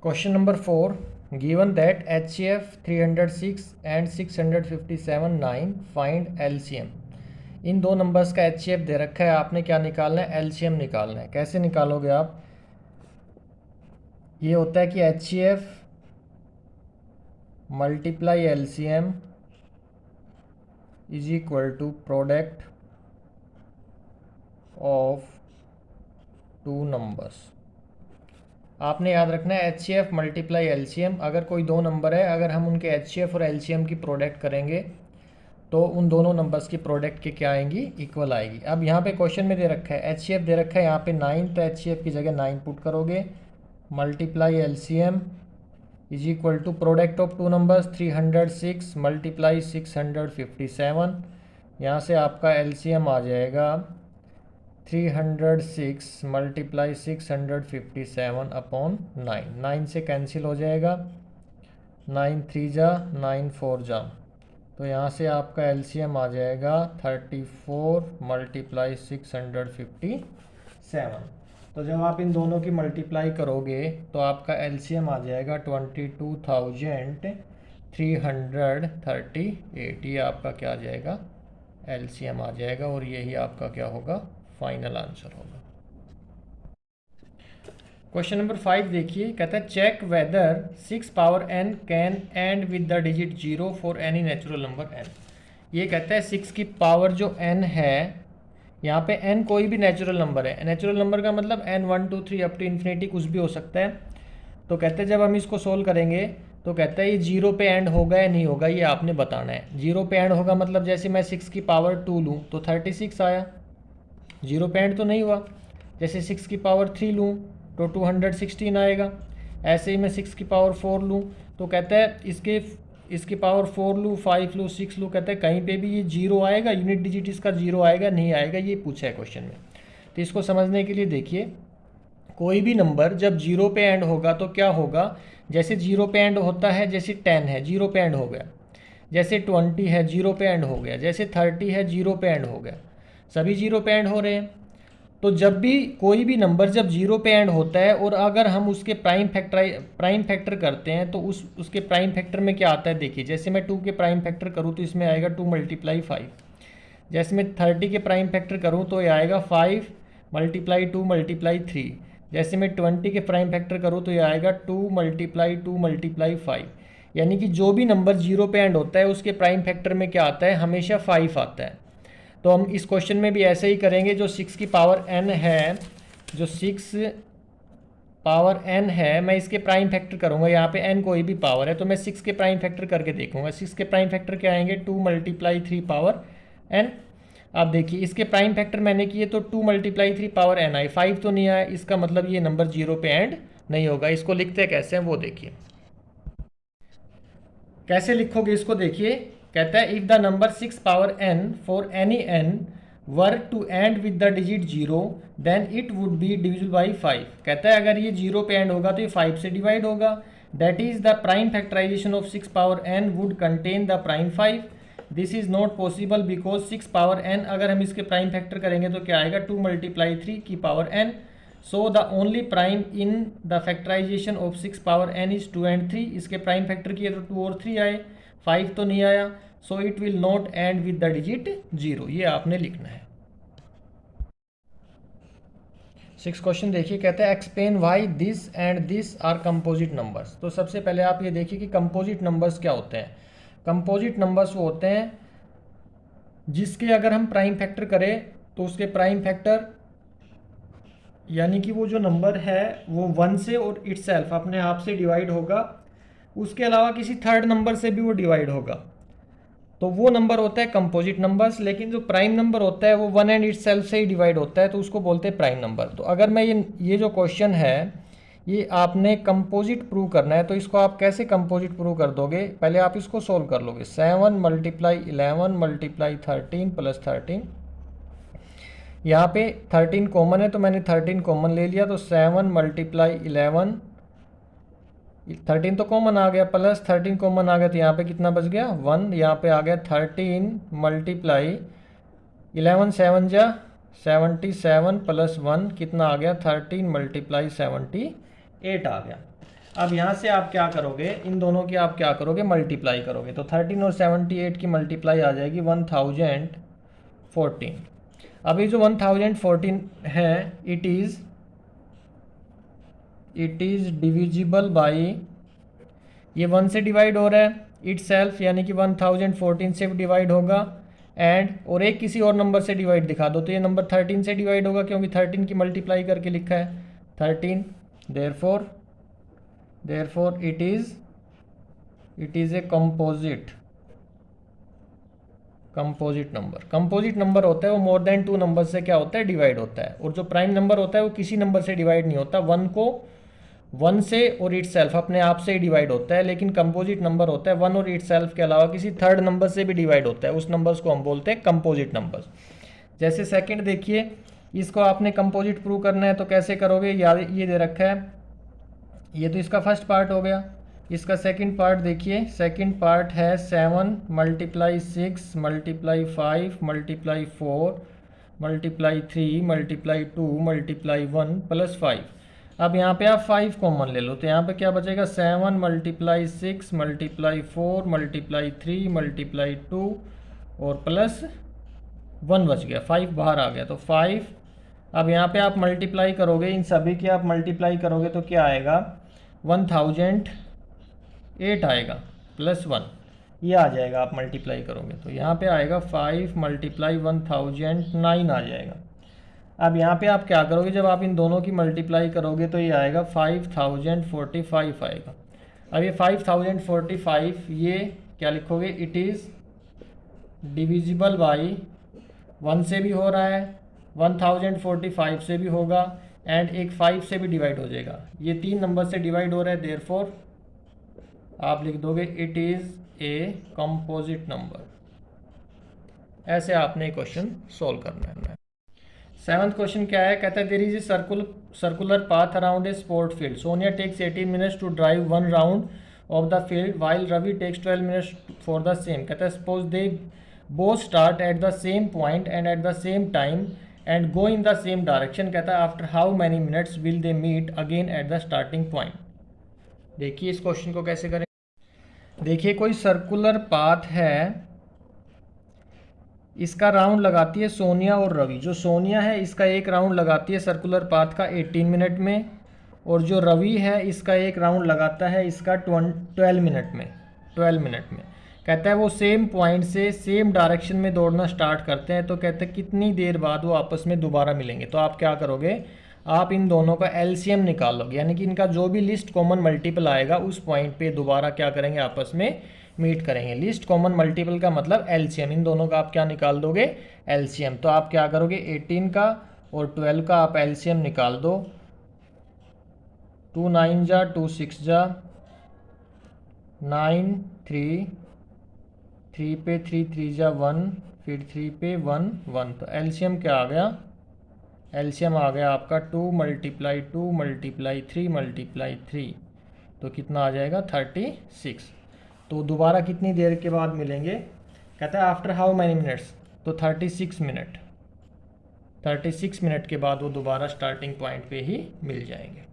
Question number 4. Given that HCF 306 and 657 9, find LCM. इन दो numbers का HCF दे रखा है, आपने क्या निकालना है? LCM निकालना है। कैसे निकालोगे आप? ये होता है कि HCF multiply LCM is equal to product of two numbers. आपने याद रखना है HCF मल्टीप्लाई LCM। अगर कोई दो नंबर है, अगर हम उनके HCF और LCM की प्रोडक्ट करेंगे तो उन दोनों नंबर्स की प्रोडक्ट के क्या आएंगी? इक्वल आएगी। अब यहाँ पे क्वेश्चन में दे रखा है HCF दे रखा है यहाँ पे 9, तो HCF की जगह 9 पुट करोगे, multiply LCM is equal to product of two numbers 306 multiply 657। यहाँ से आपका LCM आ जाएगा 306 मल्टीप्लाई 657 अपॉन 9। 9 से कैंसिल हो जाएगा, 9 3 जा 9 4 जा, तो यहाँ से आपका LCM आ जाएगा 34 मल्टीप्लाई 657। तो जब आप इन दोनों की मल्टीप्लाई करोगे तो आपका LCM आ जाएगा 22,338। ये आपका क्या आ जाएगा? LCM आ जाएगा, और यही आपका क्या होगा? फाइनल आंसर होगा। क्वेश्चन नंबर 5 देखिए, कहता है check whether 6 power n can end with the digit 0 for any natural number n। ये कहता है 6 की पावर जो n है, यहाँ पे n कोई भी नेचुरल नंबर है। नेचुरल नंबर का मतलब n 1 2 3 अप टू इन्फिनिटी कुछ भी हो सकता है। तो कहते हैं जब हम इसको सोल्व करेंगे तो कहता है ये 0 पे एंड होगा या नहीं होगा, ये आपने बताना है। 0 पे एंड होगा मतलब जैसे मैं 6 की पावर 2 लूँ तो 36 आया, 0 पे एंड तो नहीं हुआ। जैसे 6 की पावर 3 लूँ तो 216 आएगा। ऐसे ही मैं 6 की पावर 4 लूँ तो कहता है इसकी पावर 4 लूँ, 5 लूँ, 6 लूँ, कहता है कहीं पे भी ये 0 आएगा, यूनिट डिजिट इसका 0 आएगा नहीं आएगा, ये पूछा है क्वेश्चन में। तो इसको समझने के लिए देखिए, कोई भी नंबर जब 0 पे एंड होगा तो क्या होगा? जैसे 0 पे एंड होता है, जैसे 10 है 0 पे एंड हो गया, जैसे 20 है 0 पे एंड हो गया, जैसे 30 है 0 पे एंड हो गया, सभी 0 पे एंड हो रहे हैं। तो जब भी कोई भी नंबर जब 0 पे एंड होता है और अगर हम उसके प्राइम फैक्टर करते हैं तो उसके प्राइम फैक्टर में क्या आता है? देखिए, जैसे मैं 2 के प्राइम फैक्टर करूँ तो इसमें आएगा 2 मल्टीप्लाई 5। जैसे मैं 30 के प्राइम फैक्टर करूँ तो ये आएगा 5 मल्टीप्लाई 2 मल्टीप्लाई 3। जैसे मैं 20 के प्राइम फैक्टर करूँ तो ये आएगा 2 मल्टीप्लाई 2 मल्टीप्लाई 5। यानी कि जो भी नंबर 0 पे एंड होता है उसके प्राइम फैक्टर में क्या आता है? हमेशा 5 आता है। तो हम इस क्वेश्चन में भी ऐसे ही करेंगे। जो 6 की पावर n है, जो 6 पावर n है, मैं इसके प्राइम फैक्टर करूंगा। यहाँ पे n कोई भी पावर है तो मैं 6 के प्राइम फैक्टर करके देखूंगा। 6 के प्राइम फैक्टर क्या आएंगे? 2 मल्टीप्लाई 3 पावर n। आप देखिए इसके प्राइम फैक्टर मैंने किए तो 2 मल्टीप्लाई 3 पावर n आई, 5 तो नहीं आया, इसका मतलब ये नंबर 0 पे एंड नहीं होगा। इसको लिखते कैसे हैं वो देखिए। कैसे लिखोगे इसको देखिए, कहता है if the number 6 power n for any n were to end with the digit 0 then it would be divisible by 5। कहता है अगर ये 0 पे एंड होगा तो ये 5 से डिवाइड होगा। That is the prime factorisation of 6 power n would contain the prime 5। This is not possible because 6 power n अगर हम इसके प्राइम फैक्टर करेंगे तो क्या आएगा? 2 मल्टीप्लाई 3 की power n। So the only prime in the factorisation of 6 power n is 2 and 3। इसके prime factor किए तो 2 और 3 आए, 5 तो नहीं आया। So it will not and with the digit 0, ये आपने लिखना है। 6 क्वेश्चन देखिए, कहते हैं explain why this and this are composite numbers. तो सबसे पहले आप ये देखिए कि कंपोजिट नंबर्स क्या होते हैं। कंपोजिट नंबर्स वो होते हैं जिसके अगर हम प्राइम फैक्टर करें तो उसके प्राइम फैक्टर यानी कि वो जो नंबर है वो 1 से और इटसेल्फ अपने आप से डिवाइड होगा, उसके अलावा किसी थर्ड नंबर से भी वो डिवाइड होगा, तो वो नंबर होता है कंपोजिट नंबर्स। लेकिन जो प्राइम नंबर होता है वो 1 एंड इटसेल्फ से ही डिवाइड होता है, तो उसको बोलते हैं प्राइम नंबर। तो अगर मैं ये जो क्वेश्चन है ये आपने कंपोजिट प्रूव करना है, तो इसको आप कैसे कंपोजिट प्रूव कर दोगे? पहले आप इसको सोल्व कर लोगे। 7 मल्टीप्लाई 11 मल्टीप्लाई 13 प्लस 13, यहाँ पे 13 कॉमन है तो मैंने 13 कॉमन ले लिया, तो 7 मल्टीप्लाई 11, 13 तो कॉमन आ गया, प्लस 13 कॉमन आ गया, तो यहाँ पे कितना बच गया? 1। यहाँ पे आ गया 13 मल्टीप्लाई 11 7 जा 77 प्लस 1 कितना आ गया? 13 मल्टीप्लाई 78 आ गया। अब यहाँ से आप क्या करोगे, इन दोनों की आप क्या करोगे, मल्टीप्लाई करोगे। तो 13 और 78 की मल्टीप्लाई आ जाएगी 1014। अभी जो 1014 है इट इज़ डिविजिबल बाई, ये 1 से डिवाइड हो रहा है इट सेल्फ, यानी कि 1014 से डिवाइड होगा, एंड और एक किसी और नंबर से डिवाइड दिखा दो तो ये नंबर 13 से डिवाइड होगा, क्योंकि 13 की मल्टीप्लाई करके लिखा है 13। Therefore it is a composite number. Composite number होता है वो मोर देन 2 नंबर से क्या होता है, डिवाइड होता है। और जो प्राइम नंबर होता है वो किसी नंबर से डिवाइड नहीं होता, 1 से और इट सेल्फ अपने आप से ही डिवाइड होता है। लेकिन कंपोजिट नंबर होता है 1 और इट सेल्फ के अलावा किसी थर्ड नंबर से भी डिवाइड होता है, उस नंबर्स को हम बोलते हैं कंपोजिट नंबर्स। जैसे सेकंड देखिए, इसको आपने कंपोजिट प्रूव करना है तो कैसे करोगे, ये दे रखा है, ये तो इसका फर्स्ट पार्ट हो गया। इसका सेकंड पार्ट देखिए, सेकंड पार्ट है 7 multiply 6 multiply 5 multiply 4 multiply 3 multiply 2 multiply 1 plus 5। अब यहाँ पे आप 5 कॉमन ले लो तो यहाँ पे क्या बचेगा, 7 मल्टीप्लाई 6 मल्टीप्लाई 4 मल्टीप्लाई 3 मल्टीप्लाई 2 और प्लस 1 बच गया, 5 बाहर आ गया तो 5। अब यहाँ पे आप मल्टीप्लाई करोगे, इन सभी की आप मल्टीप्लाई करोगे तो क्या आएगा, 1008 आएगा प्लस 1, ये आ जाएगा आप मल्टीप्लाई करोगे तो यहाँ पे आएगा 5 मल्टीप्लाई 1009 आ जाएगा। अब यहाँ पे आप क्या करोगे, जब आप इन दोनों की मल्टीप्लाई करोगे तो ये आएगा 5045 आएगा। अब ये 5045 ये क्या लिखोगे, इट इज़ डिविजिबल बाई 1 से भी हो रहा है, 1045 से भी होगा, एंड एक 5 से भी डिवाइड हो जाएगा। ये 3 नंबर से डिवाइड हो रहा है, देयरफॉर आप लिख दोगे it is a composite number. ऐसे आपने क्वेश्चन सॉल्व करना है। 7th क्वेश्चन क्या है, कहता है there is a circular path around a sport field, Sonia takes 18 minutes to drive 1 round of the field while Ravi takes 12 minutes for the same. कहता है suppose they both start at the same point and at the same time and go in the same direction. कहता है after how many minutes will they meet again at the starting point. देखिए इस question को कैसे करें। देखिए कोई circular path है, इसका राउंड लगाती है सोनिया और रवि। जो सोनिया है इसका एक राउंड लगाती है सर्कुलर पाथ का 18 मिनट में, और जो रवि है इसका एक राउंड लगाता है इसका 12 मिनट में। कहता है वो सेम पॉइंट से सेम डायरेक्शन में दौड़ना स्टार्ट करते हैं, तो कहते हैं कितनी देर बाद वो आपस में दोबारा मिलेंगे। तो आप क्या करोगे, आप इन दोनों का एलसीएम निकालोगे, यानी कि इनका जो भी लिस्ट कॉमन मल्टीपल आएगा उस पॉइंट पे दोबारा क्या करेंगे, आपस में मीट करेंगे। लिस्ट कॉमन मल्टीपल का मतलब एलसीएम, इन दोनों का आप क्या निकाल दोगे, एलसीएम। तो आप क्या करोगे, 18 का और 12 का आप एलसीएम निकाल दो। 2 9 जा 2 6 जा 9 3 3 पे 3 3 जा 1 फिर 3 पे 1 1। तो एलसीएम क्या आ गया, एलसीएम आ गया आपका 2 मल्टीप्लाई 2 मल्टीप्लाई 3 मल्टीप्लाई 3, तो कितना आ जाएगा 36। तो दोबारा कितनी देर के बाद मिलेंगे, कहता है आफ्टर हाउ मैनी मिनट्स, तो 36 मिनट। 36 मिनट के बाद वो दोबारा स्टार्टिंग पॉइंट पे ही मिल जाएंगे।